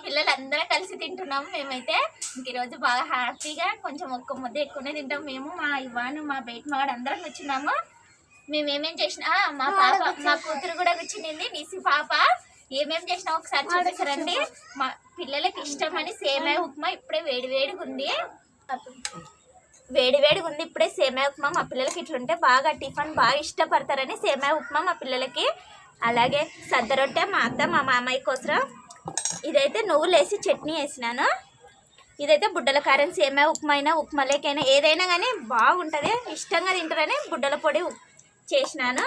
పిల్లలందరం కలిసి తింటున్నాము మేమైతే. ఇంక ఈరోజు బాగా హ్యాపీగా కొంచెం ఒక్క ముద్ద ఎక్కువనే తింటాం మేము. మా ఇవాను మా బయట మావాడు అందరం కూర్చున్నాము. మేము ఏమేం చేసినా మా పాప మా కూతురు కూడా కూర్చునింది, నిసి పాప. ఏమేమి చేసినా ఒకసారి చూపిస్తారండి. మా పిల్లలకి ఇష్టమని సేమియా ఉప్మా ఇప్పుడే వేడివేడిగా ఉంది. ఇప్పుడే సేమియా ఉప్మా మా పిల్లలకి ఇట్లుంటే బాగా టిఫిన్ బాగా ఇష్టపడతారని సేమియా ఉప్మా మా పిల్లలకి. అలాగే సద్ద రొట్టె మా అత్త మా మామయ్య కోసం. ఇదైతే నువ్వులు వేసి చట్నీ వేసినాను. ఇదైతే బుడ్డల కారం. సేమియా ఉప్మా అయినా ఉప్మాలేకైనా ఏదైనా కానీ బాగుంటుంది, ఇష్టంగా తింటారని బుడ్డల పొడి చేసినాను.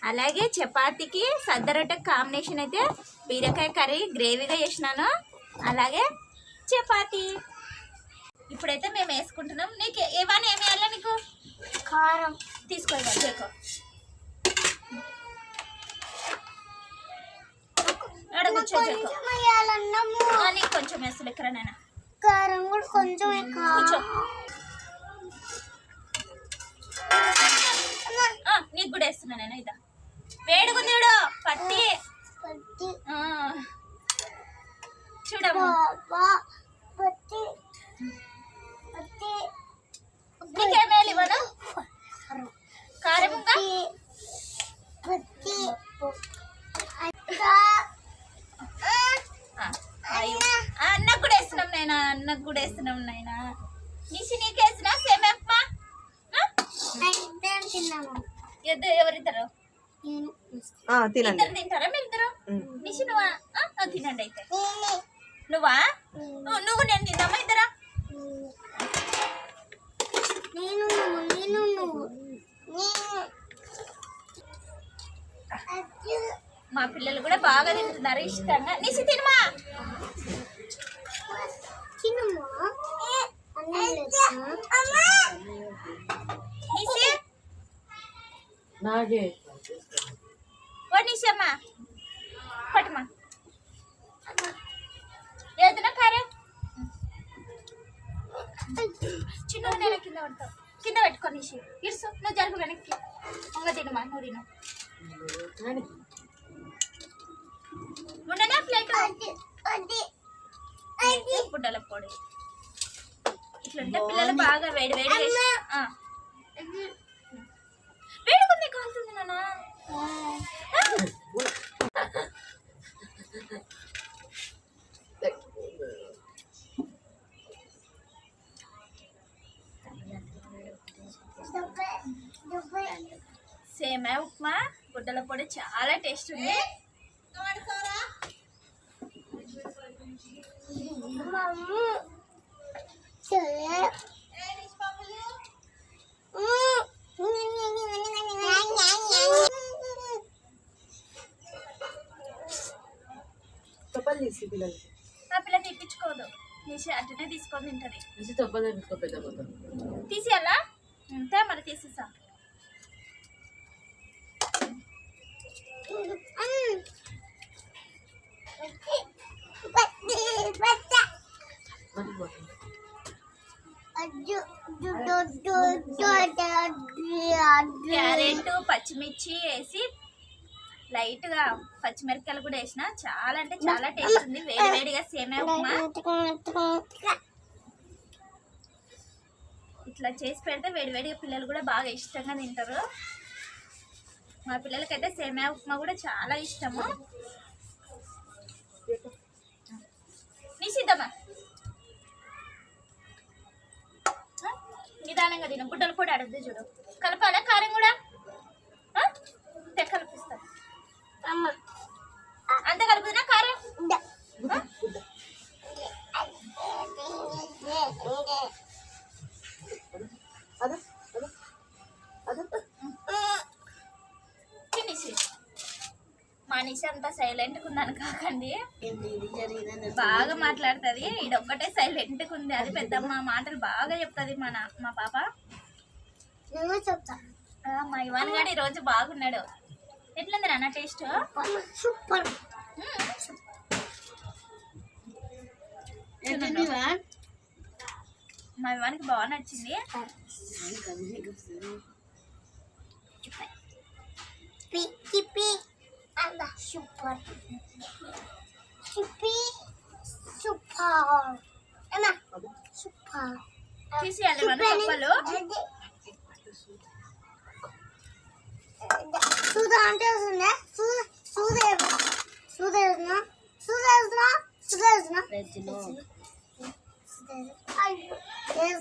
అలాగే చపాతీకి సద్ద రొట్టె కాంబినేషన్ అయితే బీరకాయ కర్రీ గ్రేవీగా చేసినాను. అలాగే చపాతీ ఇప్పుడైతే మేము వేసుకుంటున్నాం. నీకు ఏమైనా ఏమి వేయాలా? నీకు కారం తీసుకోవాలి చేకో. నీకు కొంచెం వేస్తుంది ఇక్కడ నేను కారం కూడా కొంచెం నీకు కూడా వేస్తున్నా నేను. ఇదా వేడుకుందేడు పట్టి చూడమ్మా. నీకేమేయాలి ఇవ్వను కారం అన్నకు కూడా వేస్తున్నాం నాయనా. నిషి నీకు వేసినా సేమియా ఉప్మా ఎవరిద్దరు తింటారా మీరిద్దరు? నిషి నువ్వా? తినండి అయితే. నువ్వు నేను తిందామా ఇద్దరా? మా పిల్లలు కూడా బాగా తింటున్నారు ఇష్టంగా. నిషి తినమా నిషమ్మా పట్టమా ఏదైనా కారే చిన్న కింద పడతావు. కింద పెట్టుకో నిషి. ఇరుసు నువ్వు జరుగు వెనక్కి. ఇంకా తినమా నువ్వు తిను. ఉండనా ప్లేట్ బుడ్డల పొడి ఇట్లుంటే పిల్లలు బాగా వేడి వేడుకుంది కాలుతుంది నాన్న. సేమియా ఉప్మా బుడ్డల పొడి చాలా టేస్ట్ ఉంది. ఆ పిల్ల తెప్పించుకోదు. తీసి అట్లనే తీసుకొని తింటది. తీసేయాలా? అంతే మరి తీసేసా. క్యారెట్ పచ్చిమిర్చి వేసి లైట్గా పచ్చిమిరపకాయలు కూడా వేసిన చాలా అంటే చాలా టేస్ట్ ఉంది. వేడిగా సేమియా ఉప్మా ఇట్లా చేసి పెడితే వేడిగా పిల్లలు కూడా బాగా ఇష్టంగా తింటారు. మా పిల్లలకైతే సేమియా ఉప్మా కూడా చాలా ఇష్టము. నిషిద్దమ్మా నిదానంగా తిన. బుడ్డలు కూడా అడుగుతుంది చూడు. కలపాలా కారం కూడా? కలిపిస్తా అంత కలుపుతున్నా కారం. మా నిషి అంతా సైలెంట్గా ఉందని కాకండి, బాగా మాట్లాడుతుంది. ఇదొక్కటే సైలెంట్గా ఉంది. అది పెద్దమ్మ మాటలు బాగా చెప్తుంది మా పాప. మా ఇవాన్ గారు ఈరోజు బాగున్నాడు. ఎట్లుంది నాన్న టేస్ట్? సూపర్. మా ఇవానికి బాగా నచ్చింది. సూపర్. తీసేయాలి మన పప్పలు.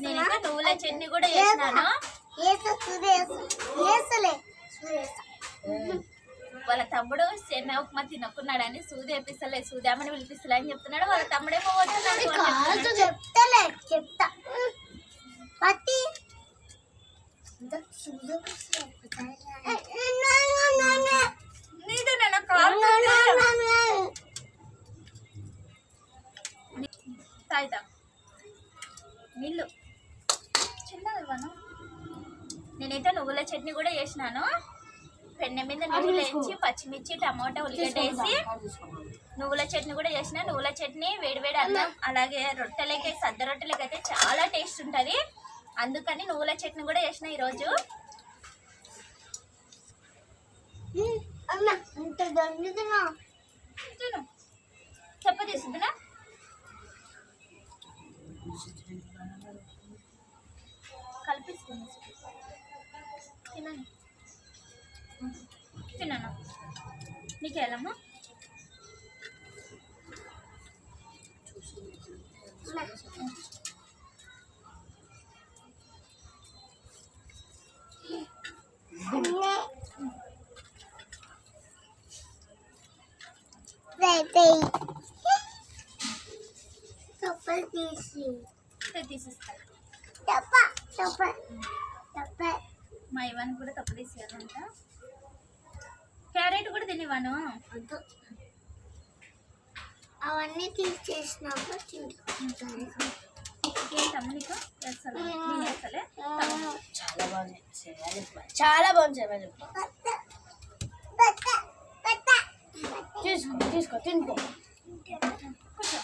నేను నువ్వుల చట్నీ కూడా వేసినాను. వాళ్ళ తమ్ముడు సేమియా ఉప్మా తినకున్నాడని సూది వేపిస్తలే, సూదామని పిలిపిస్తలే అని చెప్తున్నాడు. వాళ్ళ తమ్ముడేమో చెప్తా తాగుతా నీళ్ళు చిన్నది ఇవ్వను. నేనైతే నువ్వుల చట్నీ కూడా చేసినాను. పెన్నె మీద నువ్వులు వేసి పచ్చిమిర్చి టమాటా ఉల్లిగడ్డ వేసి నువ్వుల చట్నీ కూడా చేసిన. నువ్వుల చట్నీ వేడివేడి అన్నం అలాగే రొట్టెలకి సద్ద రొట్టెలకి అయితే చాలా టేస్ట్ ఉంటుంది. అందుకని నువ్వుల చట్నీ కూడా చేసిన ఈరోజు. చెప్ప తీసుకుంటున్నా కలిపిస్తుంది. తినండి తిన్నాను. నీకు వెళ్ళమ్మా తీసిస్తాను. మా ఇవన్నీ కూడా తప్పు తీసేయాలంట. క్యారెట్ కూడా తినివ్వను. అవన్నీ తీసేసినప్పుడు ఏంటమ్మ నీకు వేస్తాను. నేను వేస్తలే. చాలా బాగుంది. తీసుకో తినుకో. కూర్చో.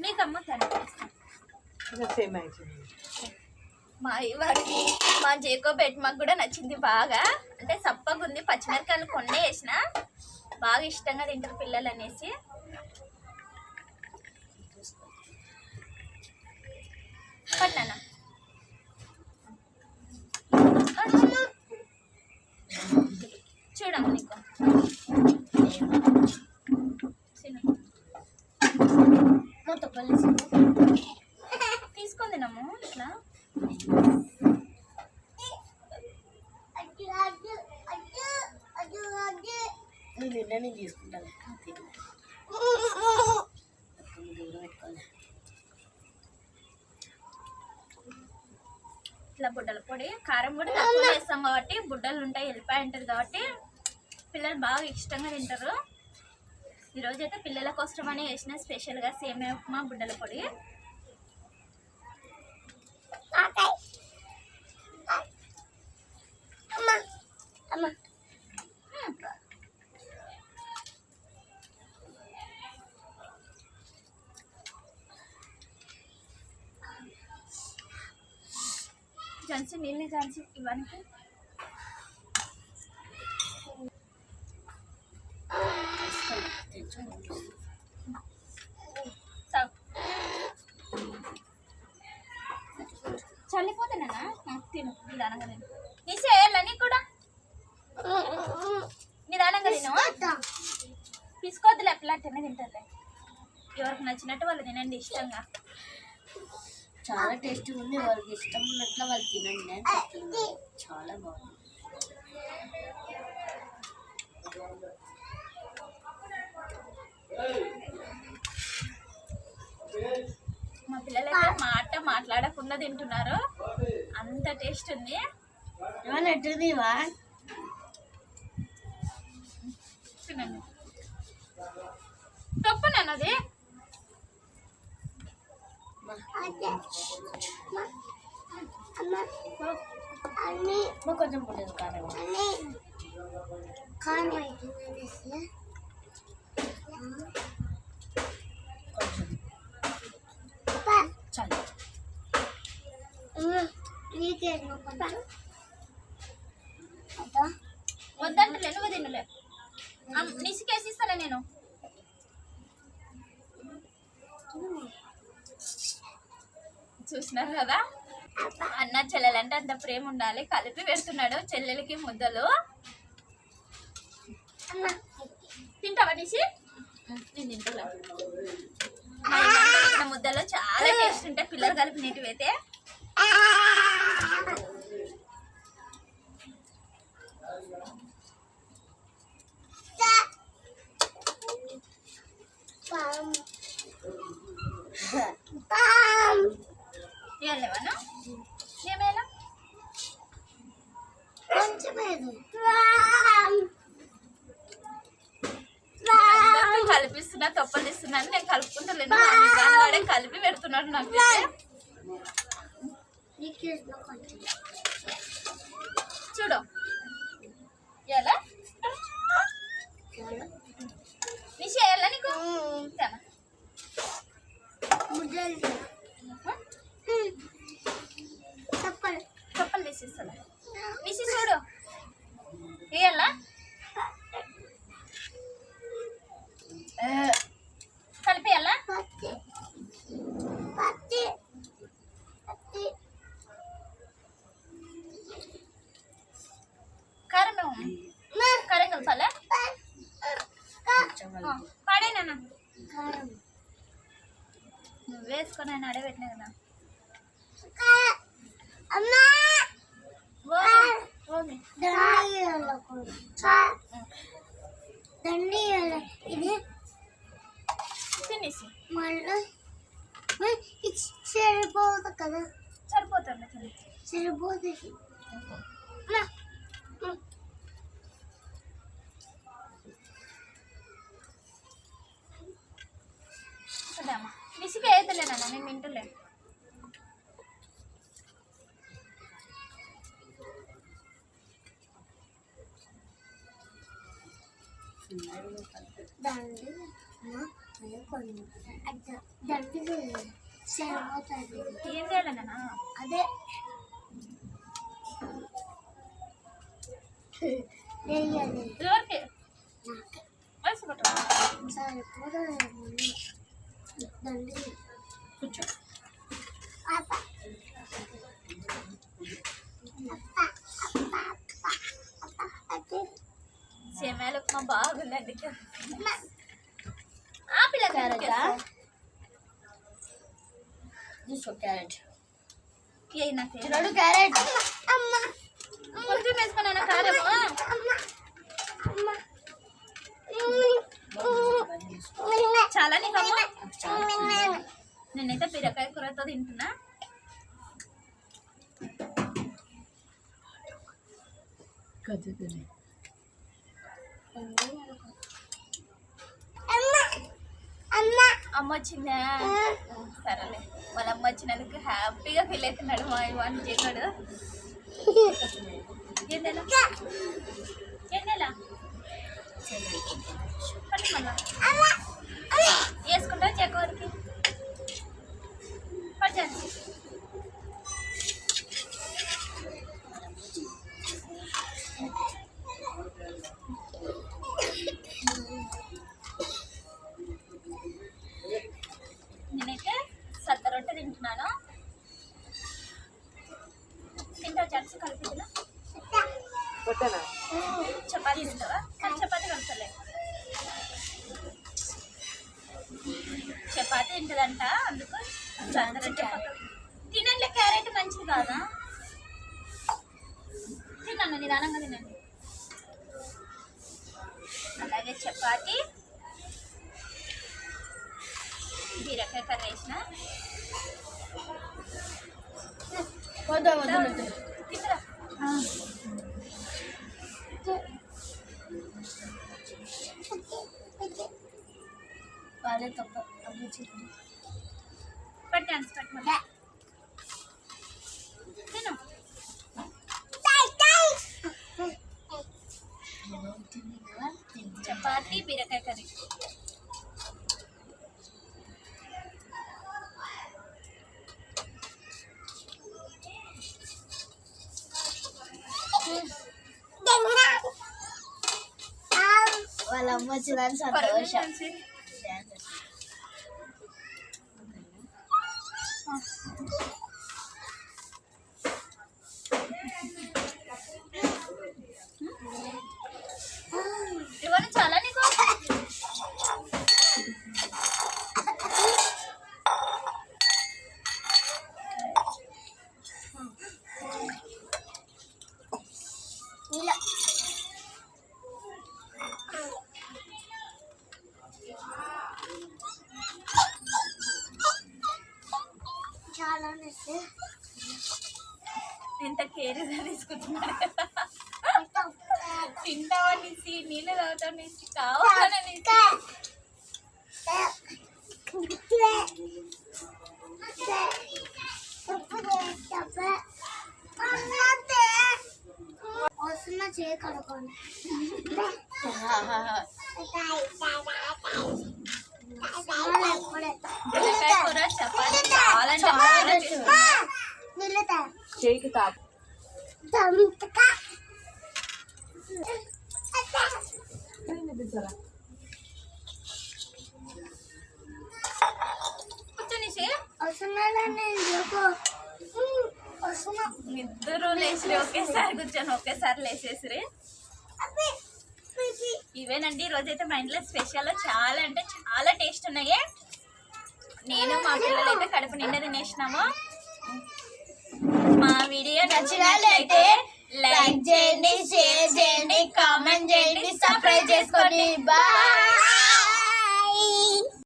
నీకమ్మ మా జేకో బెట్ మాకు కూడా నచ్చింది బాగా. అంటే సప్పగా ఉంది. పచ్చిమిరకాయలు కొన్ని వేసిన బాగా ఇష్టంగా తింటారు పిల్లలు అనేసి. పట్నానా చూడమ్మ నీకు మొత్తం కలిసి తీసుకుంది నమ్ము. ఇట్లా నేను తీసుకుంటాను. ఇట్లా బుడ్డల పొడి కారం కూడా తక్కువ వేస్తాం కాబట్టి బుడ్డలు ఉంటాయి, వెళ్ళిపోయి ఉంటుంది కాబట్టి పిల్లలు బాగా ఇష్టంగా తింటారు. ఈరోజు అయితే పిల్లల కోసమని వేసిన స్పెషల్గా సేమియా ఉప్మా బుడ్డల పొడి. ఝాన్సీ నీళ్ళు ఝాన్సీ ఇవ్వడానికి చల్లిపోతున్నా తిను నిదానంగా తిను. తీసేయాల నీకు కూడా నిదానంగా తిను. తీసుకోవద్దులే అట్లాంటినే తింటారులే. ఎవరికి నచ్చినట్టు వాళ్ళు తినండి ఇష్టంగా. చాలా టేస్టీ ఉంది. వాళ్ళకి ఇష్టం ఉన్నట్లు వాళ్ళు తినండి అని చెప్తున్నాను. చాలా బాగుంది. మా పిల్లలైతే మాట్లాడకుండా తింటున్నారు. అంత టేస్ట్ ఉంది. ఏమన్నా ఎట్టుదివా తినండి. తప్పు నన్నది కొంచెం పుట్టదు కారం చాలు. చూసినారు కదా, అన్న చెల్లెలంటే అంత ప్రేమ ఉండాలి. కలిపి పెడుతున్నాడు చెల్లెలకి ముద్దలు. తింటావా నిషి? నేను తింటా. ముద్దలు చాలా టేస్ట్ ఉంటాయి పిల్లలు కలిపి నీటివైతే. ఏమేనా కలిపిస్తున్నా, తొప్పలు ఇస్తున్నాను. నేను కలుపుకుంటలేను, వాడే కలిపి పెడుతున్నాడు నాకు. చూడు ఎలా నీ చేయాలా నీకు? తప్పలు తీసిస్తా తీసి చూడు. వేయాలా? కలిపేయాలా? కారం కారం కలపాలా? పాడేనా నువ్వు వేసుకొని ఆయన అడబెట్టినా కదా. తినేసి సరిపోదు కదా. సరిపోతుంది. సరిపోదు. నిసిగా అవుతలేనా? నేను తింటలే. ఏం చేయాలన్నా? అదే ఎవరికి వయసు పట్టు. కూర్చో. సేమ్యాలు ఉప్మా బాగుందండి. ఆ పిల్ల క్యారెట్ నాకు క్యారెట్ కొంచెం వేసుకున్నా కారము. చాలా నీకమ్మా. నేనైతే బీరకాయ కూరతో తింటున్నా. అమ్మ వచ్చిందా? సరేలే, వాళ్ళ అమ్మ వచ్చినందుకు హ్యాపీగా ఫీల్ అవుతున్నాడు మా ఇవాన్ జగడు. ఏందేలా వేసుకుంటా జగవరికి పడ్డాను. నేనైతే సద్ద రొట్టె తింటున్నాను. తింటా చర్చి కలిపినా. చపాతీ తింటావా? కానీ చపాతీ కలుపుతలే. చపాతీ తింటదంట, అందుకు సద్ద రొట్టె తినండి. క్యారెట్ మంచిది కాదా? తిన్నాను, నిదానంగా తినండి. అలాగే చపాతీ, బీరకాయ కర్రీ వేసిన. తింటరా? వాళ్ళే తప్ప పెట్టాను పెట్టమా తిను. చపాతీ, బీరకాయ కర్రీ. వాళ్ళ అమ్మ వచ్చిందని సంతోషం. ఇవన్నీ చాలా నీకు ఎంత కేర్గా తీసుకుంటున్నాడు కదా. తింటావనేసి నీళ్ళు తాగుతావనేసి కావాలనేసి బెండకాయ కూర చపాతి చాలా చేయికి తాపు కూర్చొనేసి ఇద్దరు లేచి ఒకేసారి కూర్చొని ఒకేసారి లేచేసిరి. ఇవేనండి ఈరోజైతే మా ఇంట్లో స్పెషల్. చాలా అంటే చాలా టేస్ట్ ఉన్నాయి. నేను మా పిల్లలు అయితే కడుపు నిండా తినేసినాము. మా వీడియో నచ్చినట్లయితే లైక్ చేయండి, షేర్ చేయండి, కామెంట్ చేయండి, సబ్స్క్రైబ్ చేసుకోండి. బాయ్.